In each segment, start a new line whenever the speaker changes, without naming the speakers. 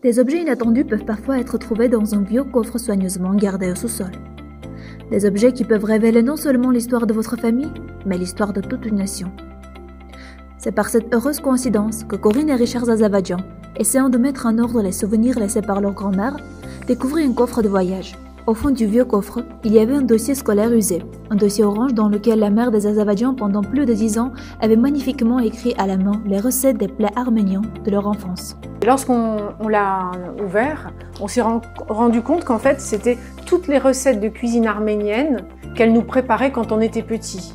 Des objets inattendus peuvent parfois être trouvés dans un vieux coffre soigneusement gardé au sous-sol. Des objets qui peuvent révéler non seulement l'histoire de votre famille, mais l'histoire de toute une nation. C'est par cette heureuse coïncidence que Corinne et Richard Azavadjan, essayant de mettre en ordre les souvenirs laissés par leur grand-mère, découvrirent un coffre de voyage. Au fond du vieux coffre, il y avait un dossier scolaire usé, un dossier orange dans lequel la mère des Azavadjan pendant plus de 10 ans avait magnifiquement écrit à la main les recettes des plats arméniens de leur enfance.
Lorsqu'on l'a ouvert, on s'est rendu compte qu'en fait c'était toutes les recettes de cuisine arménienne qu'elle nous préparait quand on était petit,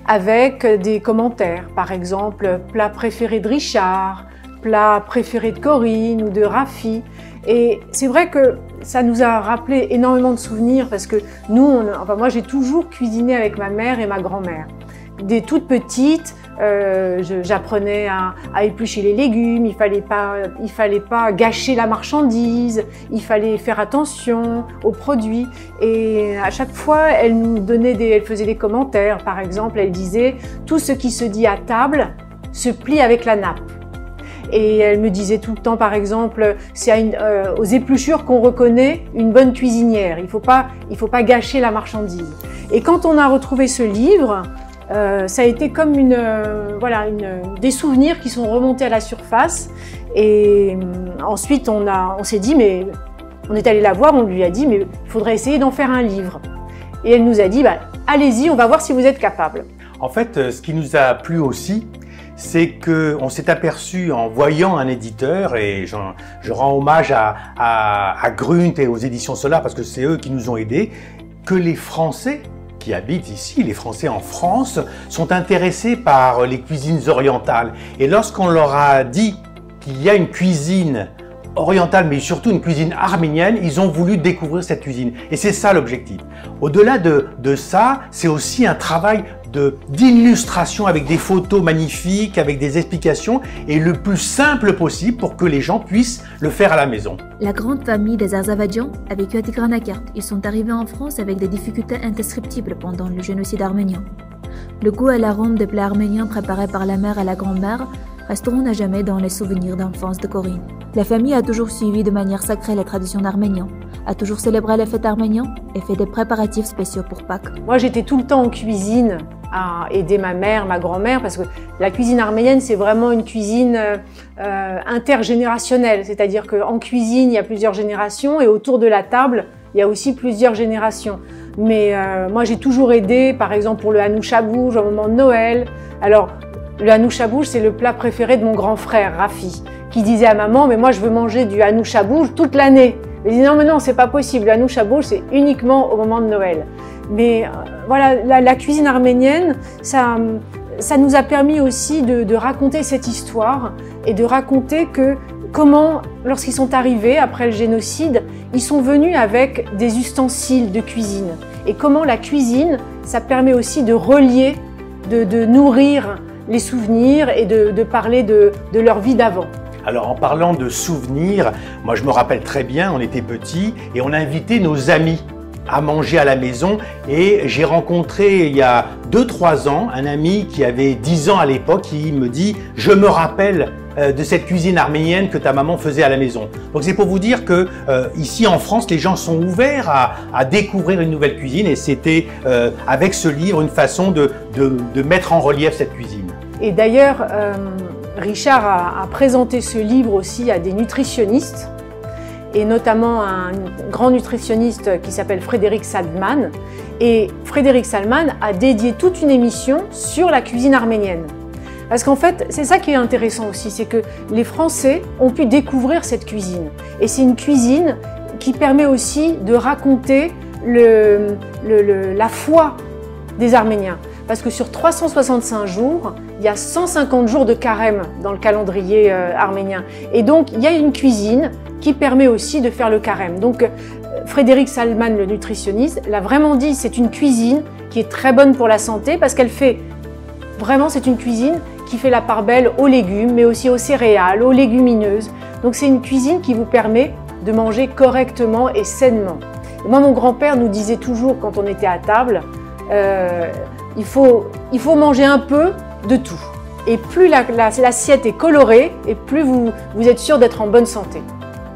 avec des commentaires, par exemple plat préféré de Richard, plat préféré de Corinne ou de Rafi. Et c'est vrai que ça nous a rappelé énormément de souvenirs parce que nous, moi j'ai toujours cuisiné avec ma mère et ma grand-mère. Dès toute petite, j'apprenais à éplucher les légumes, il fallait pas gâcher la marchandise, il fallait faire attention aux produits. Et à chaque fois, elle faisait des commentaires. Par exemple, elle disait « Tout ce qui se dit à table se plie avec la nappe ». Et elle me disait tout le temps, par exemple, c'est aux épluchures qu'on reconnaît une bonne cuisinière. Il faut pas gâcher la marchandise. Et quand on a retrouvé ce livre, ça a été comme des souvenirs qui sont remontés à la surface. Et ensuite, on s'est dit, mais on est allé la voir, on lui a dit, mais il faudrait essayer d'en faire un livre. Et elle nous a dit, allez-y, on va voir si vous êtes capable.
En fait, ce qui nous a plu aussi, c'est qu'on s'est aperçu en voyant un éditeur, et je rends hommage à Grunt et aux éditions Solar parce que c'est eux qui nous ont aidés, que les Français qui habitent ici, les Français en France, sont intéressés par les cuisines orientales. Et lorsqu'on leur a dit qu'il y a une cuisine orientale, mais surtout une cuisine arménienne, ils ont voulu découvrir cette cuisine. Et c'est ça l'objectif. Au-delà de ça, c'est aussi un travail d'illustration avec des photos magnifiques, avec des explications et le plus simple possible pour que les gens puissent le faire à la maison.
La grande famille des Azavadjan a vécu à Tigranakert. Ils sont arrivés en France avec des difficultés indescriptibles pendant le génocide arménien. Le goût et l'arôme des plats arméniens préparés par la mère et la grand-mère resteront à jamais dans les souvenirs d'enfance de Corinne. La famille a toujours suivi de manière sacrée les traditions arméniennes, a toujours célébré les fêtes arméniennes et fait des préparatifs spéciaux pour Pâques.
Moi, j'étais tout le temps en cuisine à aider ma mère, ma grand-mère, parce que la cuisine arménienne, c'est vraiment une cuisine intergénérationnelle. C'est-à-dire qu'en cuisine, il y a plusieurs générations et autour de la table, il y a aussi plusieurs générations. Mais moi, j'ai toujours aidé, par exemple, pour le hanouchabouj au moment de Noël. Alors, le hanouchabouj, c'est le plat préféré de mon grand frère, Rafi, qui disait à maman « Mais moi, je veux manger du hanouchabouj toute l'année ». Il dit « Non, mais non, c'est pas possible. Le hanouchabouj, c'est uniquement au moment de Noël ». Mais voilà, la cuisine arménienne, ça nous a permis aussi de raconter cette histoire et de raconter comment, lorsqu'ils sont arrivés après le génocide, ils sont venus avec des ustensiles de cuisine. Et comment la cuisine, ça permet aussi de relier, de nourrir les souvenirs et de parler de leur vie d'avant.
Alors en parlant de souvenirs, moi je me rappelle très bien, on était petits et on a invité nos amis à manger à la maison et j'ai rencontré il y a 2-3 ans un ami qui avait 10 ans à l'époque qui me dit « Je me rappelle de cette cuisine arménienne que ta maman faisait à la maison ». Donc c'est pour vous dire que ici en France, les gens sont ouverts à découvrir une nouvelle cuisine et c'était avec ce livre une façon de mettre en relief cette cuisine.
Et d'ailleurs, Richard a présenté ce livre aussi à des nutritionnistes et notamment un grand nutritionniste qui s'appelle Frédéric Salman. Et Frédéric Salman a dédié toute une émission sur la cuisine arménienne. Parce qu'en fait, c'est ça qui est intéressant aussi, c'est que les Français ont pu découvrir cette cuisine. Et c'est une cuisine qui permet aussi de raconter la foi des Arméniens. Parce que sur 365 jours, il y a 150 jours de carême dans le calendrier arménien. Et donc, il y a une cuisine qui permet aussi de faire le carême. Donc, Frédéric Salman, le nutritionniste, l'a vraiment dit, c'est une cuisine qui est très bonne pour la santé parce qu'elle fait, vraiment, c'est une cuisine qui fait la part belle aux légumes, mais aussi aux céréales, aux légumineuses. Donc, c'est une cuisine qui vous permet de manger correctement et sainement. Et moi, mon grand-père nous disait toujours, quand on était à table, il faut manger un peu de tout. Et plus l'assiette est colorée, et plus vous êtes sûr d'être en bonne santé.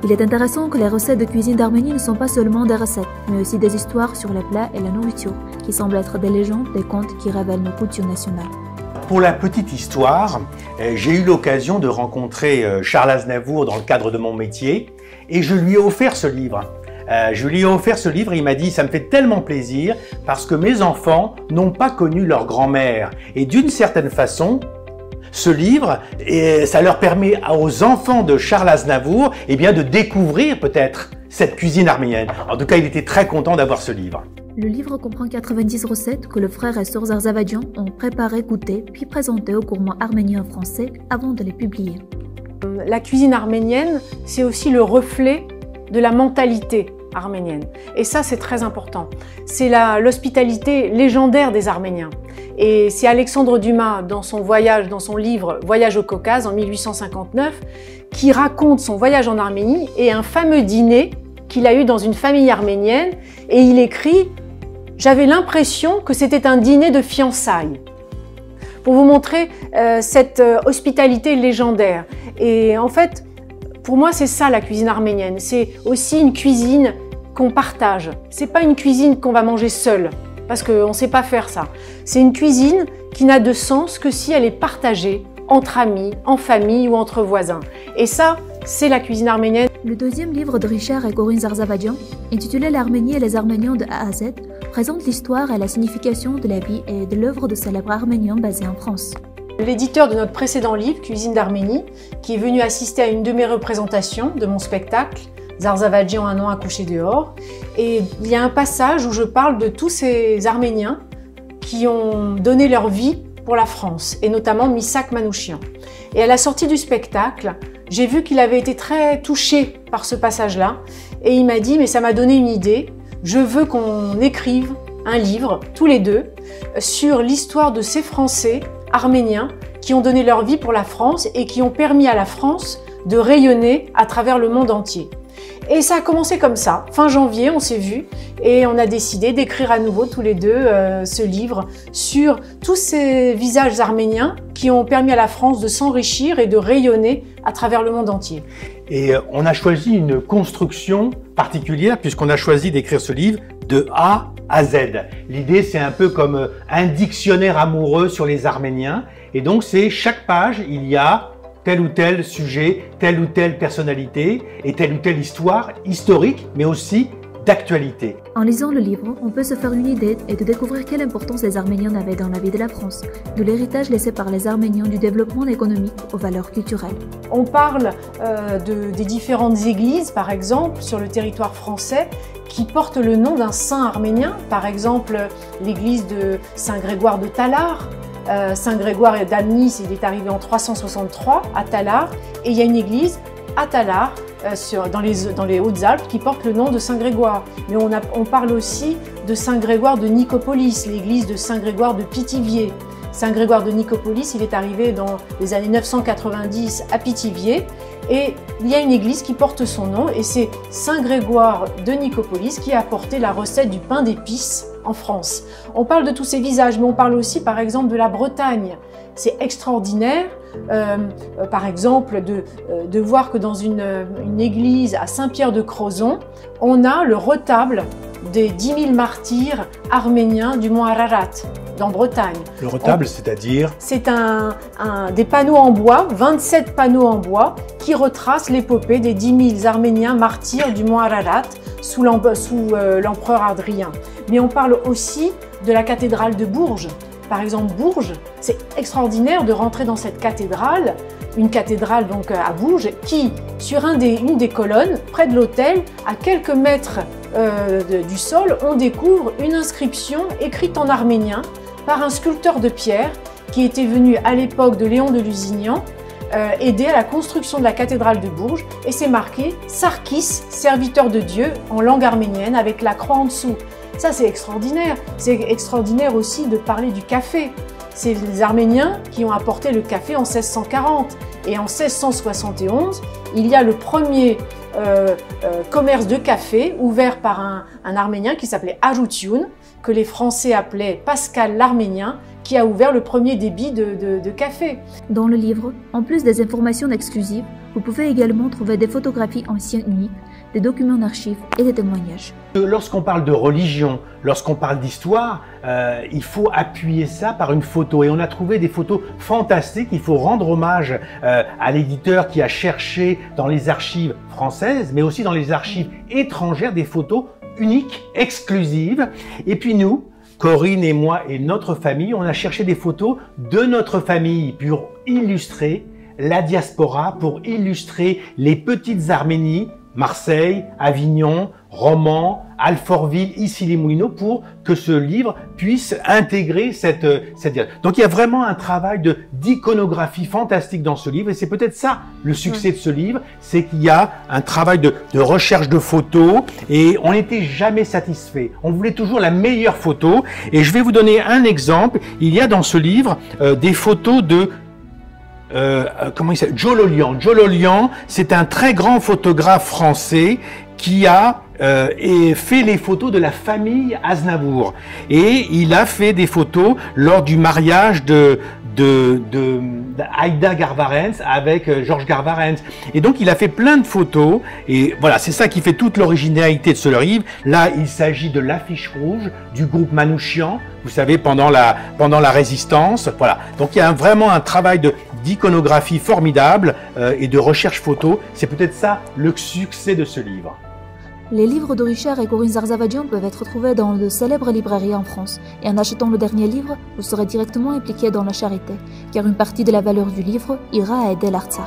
Il est intéressant que les recettes de cuisine d'Arménie ne sont pas seulement des recettes, mais aussi des histoires sur les plats et la nourriture, qui semblent être des légendes, des contes qui révèlent nos coutumes nationales.
Pour la petite histoire, j'ai eu l'occasion de rencontrer Charles Aznavour dans le cadre de mon métier et je lui ai offert ce livre. Et il m'a dit « ça me fait tellement plaisir parce que mes enfants n'ont pas connu leur grand-mère ». Et d'une certaine façon, ce livre, ça leur permet aux enfants de Charles Aznavour de découvrir peut-être cette cuisine arménienne. En tout cas, il était très content d'avoir ce livre.
Le livre comprend 90 recettes que le frère et sœur Zarzavadjan ont préparées, goûtées, puis présentées au courant arménien et français avant de les publier.
La cuisine arménienne, c'est aussi le reflet de la mentalité arménienne. Et ça, c'est très important. C'est l'hospitalité légendaire des Arméniens. Et c'est Alexandre Dumas, dans son livre « Voyage au Caucase » en 1859, qui raconte son voyage en Arménie et un fameux dîner qu'il a eu dans une famille arménienne. Et il écrit « J'avais l'impression que c'était un dîner de fiançailles ». Pour vous montrer cette hospitalité légendaire. Et en fait, pour moi, c'est ça la cuisine arménienne. C'est aussi une cuisine qu'on partage. C'est pas une cuisine qu'on va manger seul, parce qu'on ne sait pas faire ça. C'est une cuisine qui n'a de sens que si elle est partagée entre amis, en famille ou entre voisins. Et ça, c'est la cuisine arménienne.
Le deuxième livre de Richard et Corinne Zarzavadjan, intitulé L'Arménie et les Arméniens de A à Z, présente l'histoire et la signification de la vie et de l'œuvre de célèbres Arméniens basés en France.
L'éditeur de notre précédent livre, Cuisine d'Arménie, qui est venu assister à une de mes représentations de mon spectacle, Zarzavadjan, un an à coucher dehors. Et il y a un passage où je parle de tous ces Arméniens qui ont donné leur vie pour la France, et notamment Misak Manouchian. Et à la sortie du spectacle, j'ai vu qu'il avait été très touché par ce passage-là, et il m'a dit « mais ça m'a donné une idée, je veux qu'on écrive un livre, tous les deux, sur l'histoire de ces Français arméniens qui ont donné leur vie pour la France et qui ont permis à la France de rayonner à travers le monde entier. » Et ça a commencé comme ça. Fin janvier, on s'est vus et on a décidé d'écrire à nouveau tous les deux ce livre sur tous ces visages arméniens qui ont permis à la France de s'enrichir et de rayonner à travers le monde entier.
Et on a choisi une construction particulière puisqu'on a choisi d'écrire ce livre de A à Z. L'idée, c'est un peu comme un dictionnaire amoureux sur les Arméniens. Et donc, c'est chaque page, il y a tel ou tel sujet, telle ou telle personnalité et telle ou telle histoire historique, mais aussi d'actualité.
En lisant le livre, on peut se faire une idée et de découvrir quelle importance les Arméniens avaient dans la vie de la France, de l'héritage laissé par les Arméniens du développement économique aux valeurs culturelles.
On parle des différentes églises, par exemple, sur le territoire français, qui portent le nom d'un saint arménien, par exemple l'église de Saint-Grégoire de Talar. Saint-Grégoire d'Amnis, il est arrivé en 363 à Talar, et il y a une église à Talar, dans les Hautes-Alpes, qui porte le nom de Saint-Grégoire. Mais on parle aussi de Saint-Grégoire de Nicopolis, l'église de Saint-Grégoire de Pithiviers. Saint-Grégoire de Nicopolis, il est arrivé dans les années 990 à Pithiviers, et il y a une église qui porte son nom, et c'est Saint-Grégoire de Nicopolis qui a apporté la recette du pain d'épices en France. On parle de tous ces visages, mais on parle aussi par exemple de la Bretagne. C'est extraordinaire, par exemple, de voir que dans une église à Saint-Pierre-de-Crozon, on a le retable des 10 000 martyrs arméniens du mont Ararat, en Bretagne.
Le retable, c'est-à-dire?
C'est des panneaux en bois, 27 panneaux en bois, qui retracent l'épopée des 10 000 Arméniens martyrs du mont Ararat sous l'empereur Adrien. Mais on parle aussi de la cathédrale de Bourges. Par exemple, Bourges, c'est extraordinaire de rentrer dans cette cathédrale, une cathédrale donc à Bourges, qui, sur une des colonnes, près de l'autel, à quelques mètres du sol, on découvre une inscription écrite en arménien par un sculpteur de pierre qui était venu à l'époque de Léon de Lusignan aider à la construction de la cathédrale de Bourges, et c'est marqué « Sarkis, serviteur de Dieu » en langue arménienne avec la croix en dessous. Ça, c'est extraordinaire. C'est extraordinaire aussi de parler du café. C'est les Arméniens qui ont apporté le café en 1640. Et en 1671, il y a le premier commerce de café ouvert par un Arménien qui s'appelait Arutioun, que les Français appelaient Pascal l'Arménien, qui a ouvert le premier débit de café.
Dans le livre, en plus des informations exclusives, Vous pouvez également trouver des photographies anciennes uniques, des documents d'archives et des témoignages.
Lorsqu'on parle de religion, lorsqu'on parle d'histoire, il faut appuyer ça par une photo. Et on a trouvé des photos fantastiques. Il faut rendre hommage à l'éditeur qui a cherché dans les archives françaises, mais aussi dans les archives étrangères, des photos uniques, exclusives. Et puis nous, Corinne et moi et notre famille, on a cherché des photos de notre famille pour illustrer la diaspora, pour illustrer les petites Arménies, Marseille, Avignon, Romans, Alfortville, Issy-les-Moulineaux, pour que ce livre puisse intégrer cette diaspora. Donc il y a vraiment un travail d'iconographie fantastique dans ce livre, et c'est peut-être ça le succès de ce livre, c'est qu'il y a un travail de recherche de photos, et on n'était jamais satisfait. On voulait toujours la meilleure photo, et je vais vous donner un exemple. Il y a dans ce livre des photos de comment il s'appelle, Joe Lolian. Joe Lolian, c'est un très grand photographe français qui a fait les photos de la famille Aznavour. Et il a fait des photos lors du mariage d'Aïda Garvarentz avec Georges Garvarentz. Et donc il a fait plein de photos, et voilà, c'est ça qui fait toute l'originalité de ce livre. Là, il s'agit de l'affiche rouge du groupe Manouchian, vous savez, pendant la Résistance. Voilà, donc il y a vraiment un travail d'iconographie formidable et de recherche photo. C'est peut-être ça le succès de ce livre.
Les livres de Richard et Corinne Zarzavadian peuvent être trouvés dans de célèbres librairies en France, et en achetant le dernier livre, vous serez directement impliqué dans la charité, car une partie de la valeur du livre ira à aider l'Artsakh.